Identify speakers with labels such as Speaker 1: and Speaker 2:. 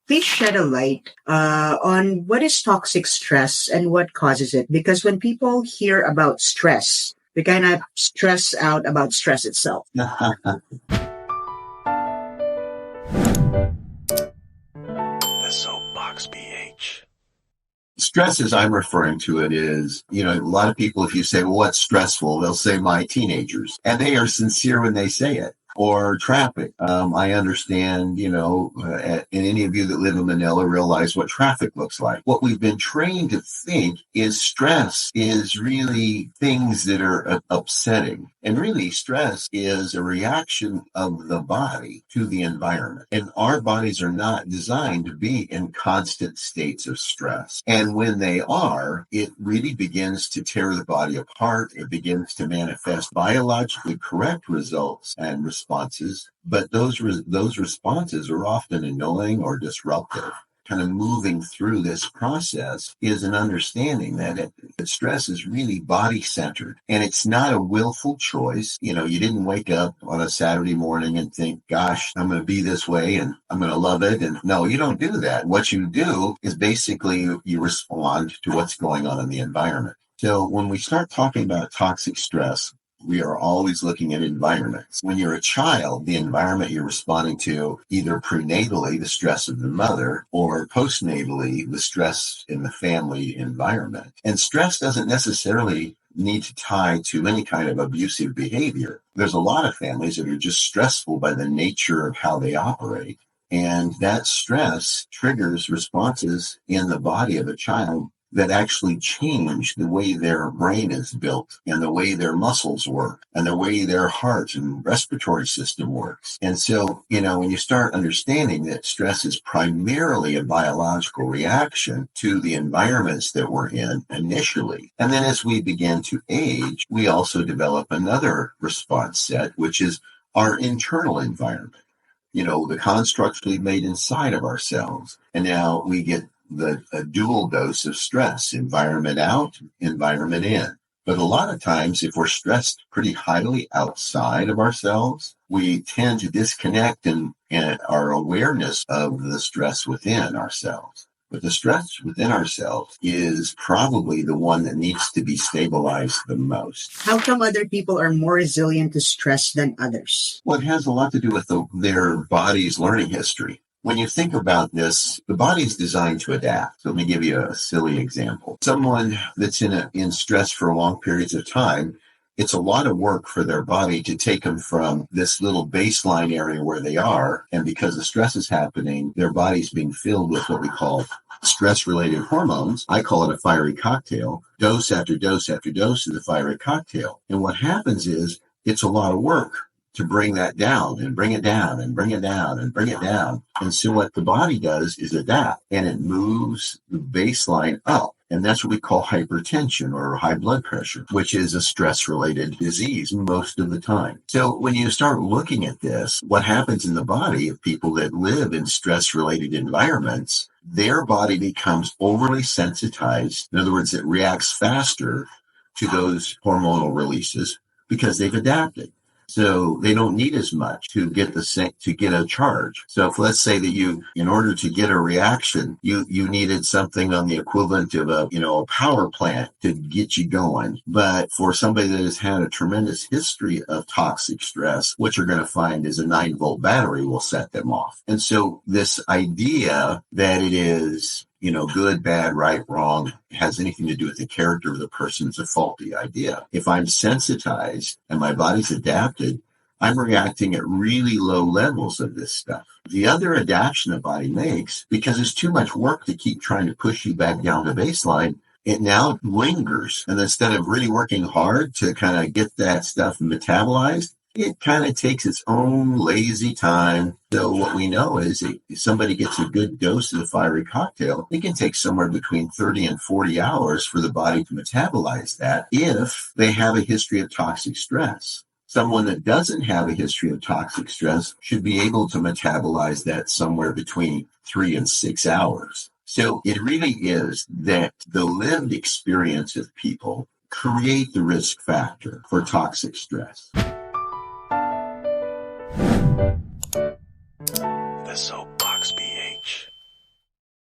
Speaker 1: please shed a light on what is toxic stress and what causes it. Because when people hear about stress, they kind of stress out about stress itself.
Speaker 2: The Soapbox PH. Stress, as I'm referring to it, is, a lot of people, if you say, well, what's stressful? They'll say my teenagers. And they are sincere when they say it. Or traffic. I understand, and any of you that live in Manila realize what traffic looks like. What we've been trained to think is stress is really things that are upsetting. And really, stress is a reaction of the body to the environment. And our bodies are not designed to be in constant states of stress. And when they are, it really begins to tear the body apart. It begins to manifest biologically correct results and responses, but those responses are often annoying or disruptive. Kind of moving through this process is an understanding that stress is really body-centered, and it's not a willful choice. You didn't wake up on a Saturday morning and think, gosh, I'm going to be this way and I'm going to love it. And no, you don't do that. What you do is basically you respond to what's going on in the environment. So when we start talking about toxic stress, we are always looking at environments. When you're a child, the environment you're responding to, either prenatally, the stress of the mother, or postnatally, the stress in the family environment. And stress doesn't necessarily need to tie to any kind of abusive behavior. There's a lot of families that are just stressful by the nature of how they operate. And that stress triggers responses in the body of a child that actually change the way their brain is built and the way their muscles work and the way their heart and respiratory system works. And so, when you start understanding that stress is primarily a biological reaction to the environments that we're in initially, and then as we begin to age, we also develop another response set, which is our internal environment. The constructs we've made inside of ourselves. And now we get a dual dose of stress, environment out, environment in. But a lot of times, if we're stressed pretty highly outside of ourselves, we tend to disconnect in our awareness of the stress within ourselves. But the stress within ourselves is probably the one that needs to be stabilized the most.
Speaker 1: How come other people are more resilient to stress than others?
Speaker 2: Well, it has a lot to do with their body's learning history. When you think about this, the body's designed to adapt. So let me give you a silly example. Someone that's in stress for long periods of time, it's a lot of work for their body to take them from this little baseline area where they are. And because the stress is happening, their body's being filled with what we call stress-related hormones. I call it a fiery cocktail. Dose after dose after dose is a fiery cocktail. And what happens is it's a lot of work to bring that down and bring it down and bring it down and bring it down. And so what the body does is adapt, and it moves the baseline up. And that's what we call hypertension or high blood pressure, which is a stress-related disease most of the time. So when you start looking at this, what happens in the body of people that live in stress-related environments, their body becomes overly sensitized. In other words, it reacts faster to those hormonal releases because they've adapted. So they don't need as much to get a charge. So if let's say that in order to get a reaction, you needed something on the equivalent of a power plant to get you going. But for somebody that has had a tremendous history of toxic stress, what you're going to find is a 9-volt battery will set them off. And so this idea that it is good, bad, right, wrong, has anything to do with the character of the person is a faulty idea. If I'm sensitized and my body's adapted, I'm reacting at really low levels of this stuff. The other adaptation the body makes, because it's too much work to keep trying to push you back down to baseline, it now lingers. And instead of really working hard to kind of get that stuff metabolized, it kind of takes its own lazy time. So what we know is if somebody gets a good dose of the fiery cocktail, it can take somewhere between 30 and 40 hours for the body to metabolize that if they have a history of toxic stress. Someone that doesn't have a history of toxic stress should be able to metabolize that somewhere between 3 and 6 hours. So it really is that the lived experience of people create the risk factor for toxic stress.